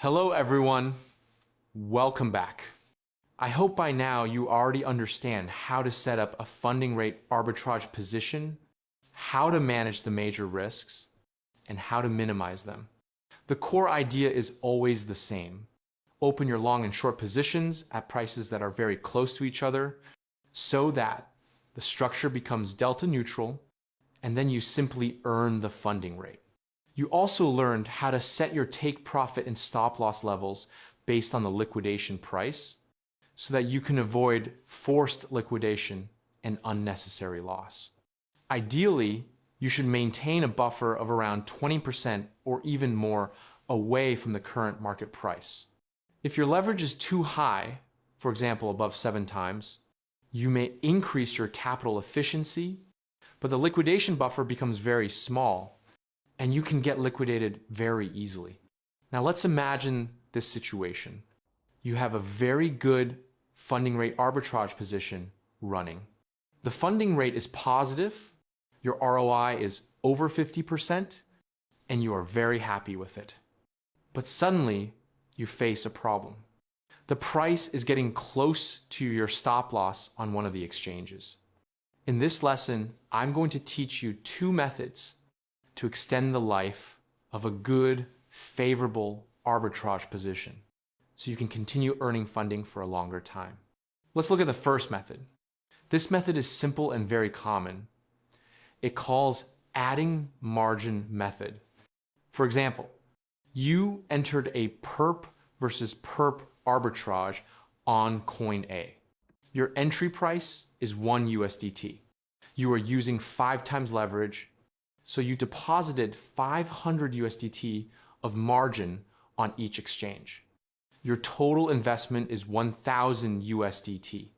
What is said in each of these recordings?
Hello everyone, welcome back. I hope by now you already understand how to set up a funding rate arbitrage position, how to manage the major risks, and how to minimize them. The core idea is always the same. Open your long and short positions at prices that are very close to each other so that the structure becomes delta neutral, and then you simply earn the funding rate. You also learned how to set your take profit and stop loss levels based on the liquidation price so that you can avoid forced liquidation and unnecessary loss. Ideally, you should maintain a buffer of around 20% or even more away from the current market price. If your leverage is too high, for example above 7 times, you may increase your capital efficiency, but the liquidation buffer becomes very small and you can get liquidated very easily. Now let's imagine this situation. You have a very good funding rate arbitrage position running. The funding rate is positive, your ROI is over 50%, and you are very happy with it. But suddenly, you face a problem. The price is getting close to your stop loss on one of the exchanges. In this lesson, I'm going to teach you 2 methods to extend the life of a good, favorable arbitrage position so you can continue earning funding for a longer time. Let's look at the first method. This method is simple and very common. It calls adding margin method. For example, you entered a perp versus perp arbitrage on coin A. Your entry price is 1 USDT. You are using 5 times leverage, so you deposited 500 USDT of margin on each exchange. Your total investment is 1,000 USDT.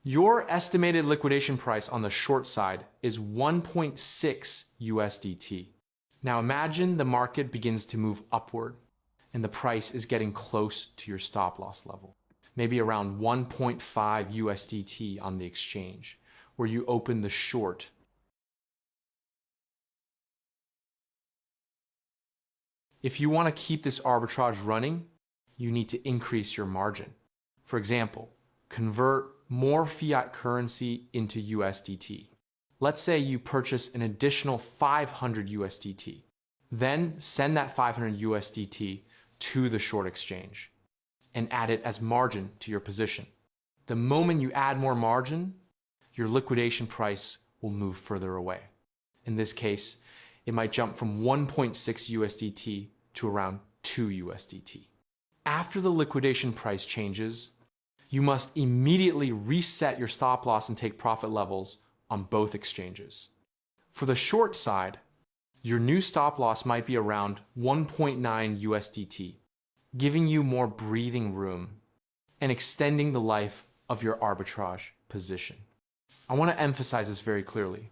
Your estimated liquidation price on the short side is 1.6 USDT. Now imagine the market begins to move upward and the price is getting close to your stop loss level, maybe around 1.5 USDT on the exchange, where you open the short. If you want to keep this arbitrage running, you need to increase your margin. For example, convert more fiat currency into USDT. Let's say you purchase an additional 500 USDT. Then send that 500 USDT to the short exchange and add it as margin to your position. The moment you add more margin, your liquidation price will move further away. In this case, it might jump from 1.6 USDT to around 2 USDT. After the liquidation price changes, you must immediately reset your stop loss and take profit levels on both exchanges. For the short side, your new stop loss might be around 1.9 USDT, giving you more breathing room and extending the life of your arbitrage position. I want to emphasize this very clearly.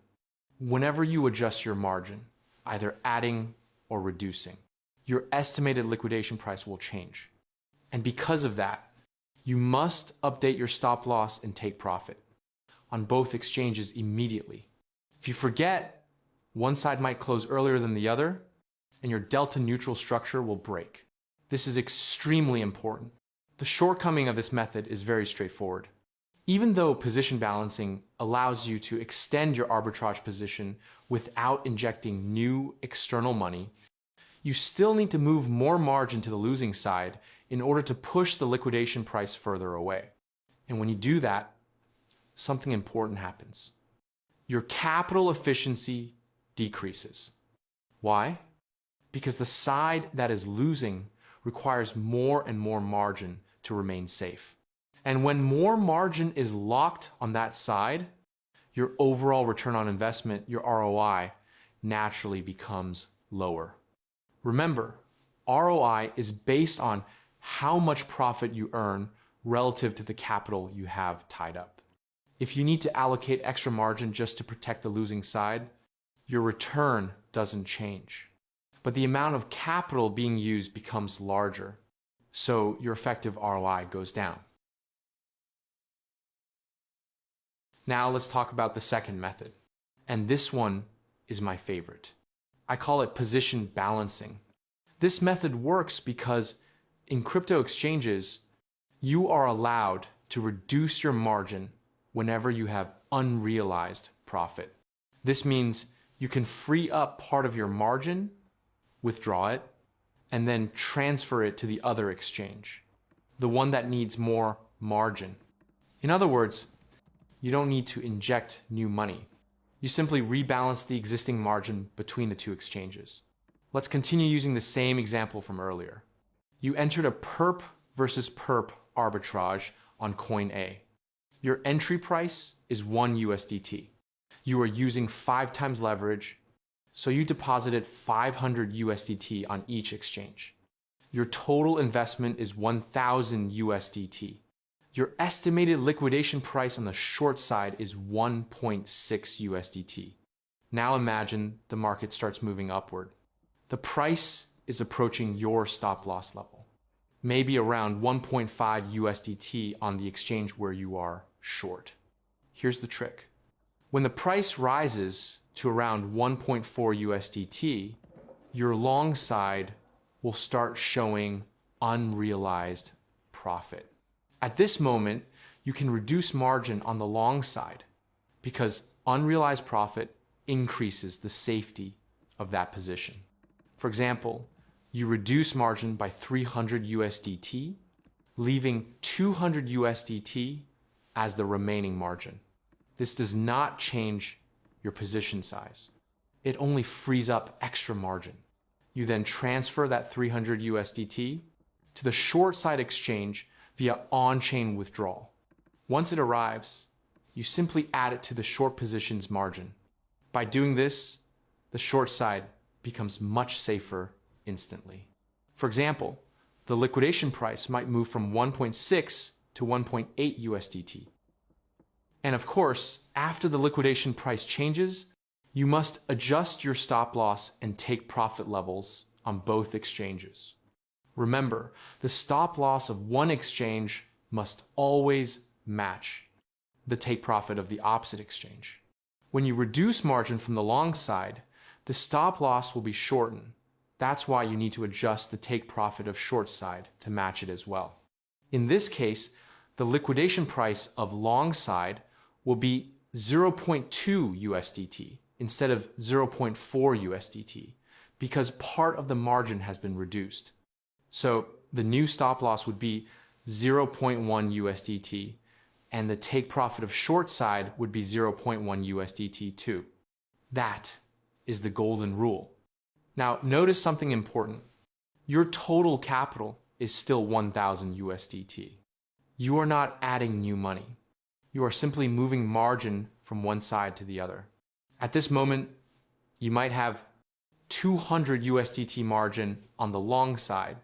Whenever you adjust your margin, either adding or reducing, your estimated liquidation price will change. And because of that, you must update your stop loss and take profit on both exchanges immediately. If you forget, one side might close earlier than the other, and your delta neutral structure will break. This is extremely important. The shortcoming of this method is very straightforward. Even though position balancing allows you to extend your arbitrage position without injecting new external money, you still need to move more margin to the losing side in order to push the liquidation price further away. And when you do that, something important happens. Your capital efficiency decreases. Why? Because the side that is losing requires more and more margin to remain safe. And when more margin is locked on that side, your overall return on investment, your ROI, naturally becomes lower. Remember, ROI is based on how much profit you earn relative to the capital you have tied up. If you need to allocate extra margin just to protect the losing side, your return doesn't change. But the amount of capital being used becomes larger, so your effective ROI goes down. Now let's talk about the second method, and this one is my favorite. I call it position balancing. This method works because In crypto exchanges, you are allowed to reduce your margin whenever you have unrealized profit. This means you can free up part of your margin, withdraw it, and then transfer it to the other exchange, the one that needs more margin. In other words, you don't need to inject new money. You simply rebalance the existing margin between the two exchanges. Let's continue using the same example from earlier. You entered a perp versus perp arbitrage on coin A. Your entry price is 1 USDT. You are using 5 times leverage, so you deposited 500 USDT on each exchange. Your total investment is 1,000 USDT. Your estimated liquidation price on the short side is 1.6 USDT. Now imagine the market starts moving upward. The price is approaching your stop loss level, maybe around 1.5 USDT on the exchange where you are short. Here's the trick. When the price rises to around 1.4 USDT, your long side will start showing unrealized profit. At this moment, you can reduce margin on the long side because unrealized profit increases the safety of that position. For example, you reduce margin by 300 USDT, leaving 200 USDT as the remaining margin. This does not change your position size. It only frees up extra margin. You then transfer that 300 USDT to the short side exchange via on-chain withdrawal. Once it arrives, you simply add it to the short position's margin. By doing this, the short side becomes much safer instantly. For example, the liquidation price might move from 1.6 to 1.8 USDT. And of course, after the liquidation price changes, you must adjust your stop loss and take profit levels on both exchanges. Remember, the stop loss of one exchange must always match the take profit of the opposite exchange. When you reduce margin from the long side, the stop loss will be shortened. That's why you need to adjust the take profit of short side to match it as well. In this case, the liquidation price of long side will be 0.2 USDT instead of 0.4 USDT because part of the margin has been reduced. So the new stop loss would be 0.1 USDT and the take profit of short side would be 0.1 USDT too. That is the golden rule. Now notice something important. Your total capital is still 1,000 USDT. You are not adding new money. You are simply moving margin from one side to the other. At this moment, you might have 200 USDT margin on the long side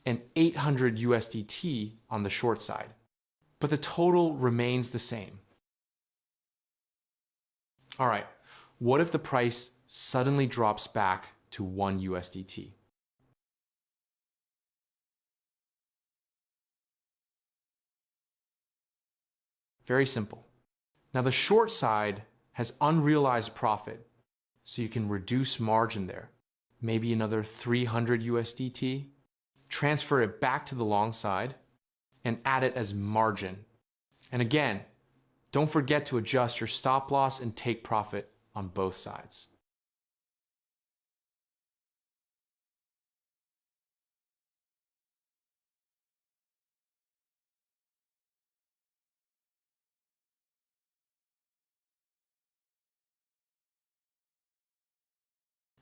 and 800 USDT on the short side, but the total remains the same. All right, what if the price suddenly drops back to 1 USDT? Very simple. Now the short side has unrealized profit, so you can reduce margin there. Maybe another 300 USDT, transfer it back to the long side, and add it as margin. And again, don't forget to adjust your stop loss and take profit on both sides.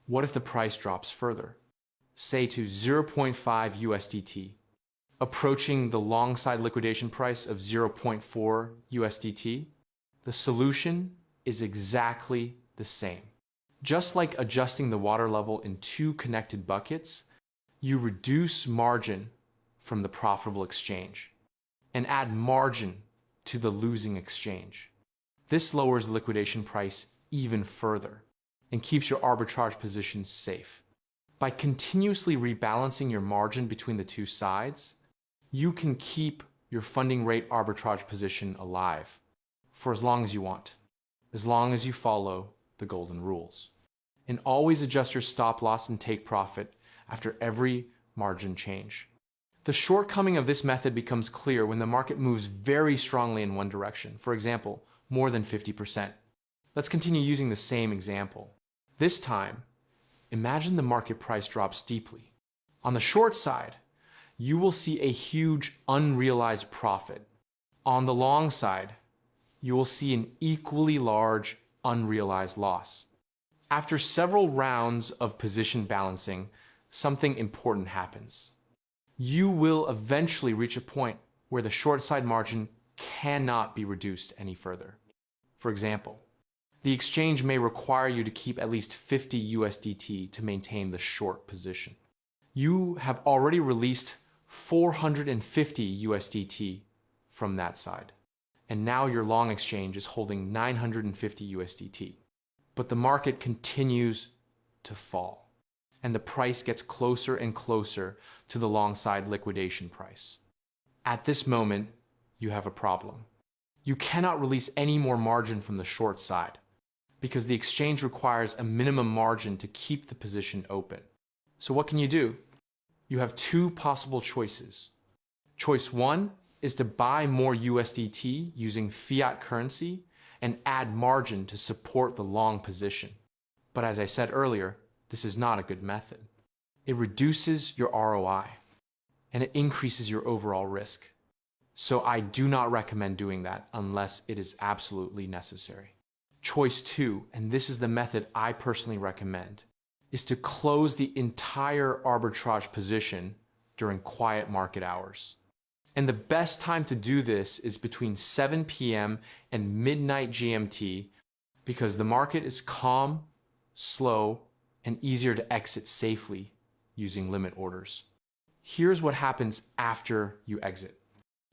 What if the price drops further, say to 0.5 USDT, approaching the long side liquidation price of 0.4 USDT? The solution is exactly the same. Just like adjusting the water level in two connected buckets, you reduce margin from the profitable exchange and add margin to the losing exchange. This lowers the liquidation price even further and keeps your arbitrage positions safe. By continuously rebalancing your margin between the two sides, you can keep your funding rate arbitrage position alive for as long as you want, as long as you follow the golden rules. And always adjust your stop loss and take profit after every margin change. The shortcoming of this method becomes clear when the market moves very strongly in one direction, for example, more than 50%. Let's continue using the same example. This time, imagine the market price drops deeply. On the short side, you will see a huge unrealized profit. On the long side, you will see an equally large unrealized loss. After several rounds of position balancing, something important happens. You will eventually reach a point where the short side margin cannot be reduced any further. For example, the exchange may require you to keep at least 50 USDT to maintain the short position. You have already released 450 USDT from that side, and now your long exchange is holding 950 USDT. But the market continues to fall, and the price gets closer and closer to the long side liquidation price. At this moment, you have a problem. You cannot release any more margin from the short side because the exchange requires a minimum margin to keep the position open. So what can you do? You have two possible choices. Choice one is to buy more USDT using fiat currency and add margin to support the long position. But as I said earlier, this is not a good method. It reduces your ROI and it increases your overall risk. So I do not recommend doing that unless it is absolutely necessary. Choice two, and this is the method I personally recommend, is to close the entire arbitrage position during quiet market hours. And the best time to do this is between 7 p.m. and midnight GMT because the market is calm, slow, and easier to exit safely using limit orders. Here's what happens after you exit.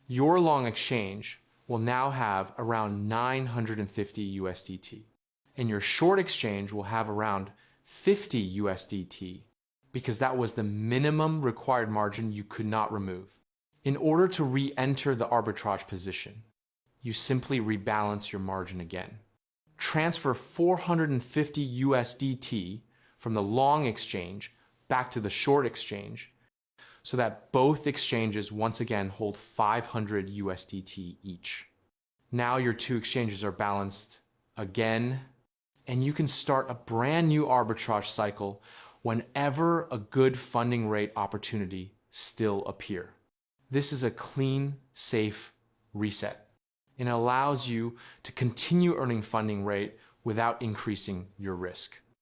Your long exchange will now have around 950 USDT, and your short exchange will have around 50 USDT because that was the minimum required margin you could not remove. In order to re-enter the arbitrage position, you simply rebalance your margin again. Transfer 450 USDT from the long exchange back to the short exchange so that both exchanges once again hold 500 USDT each. Now your two exchanges are balanced again, and you can start a brand new arbitrage cycle whenever a good funding rate opportunity still appears. This is a clean, safe reset, and it allows you to continue earning funding rate without increasing your risk.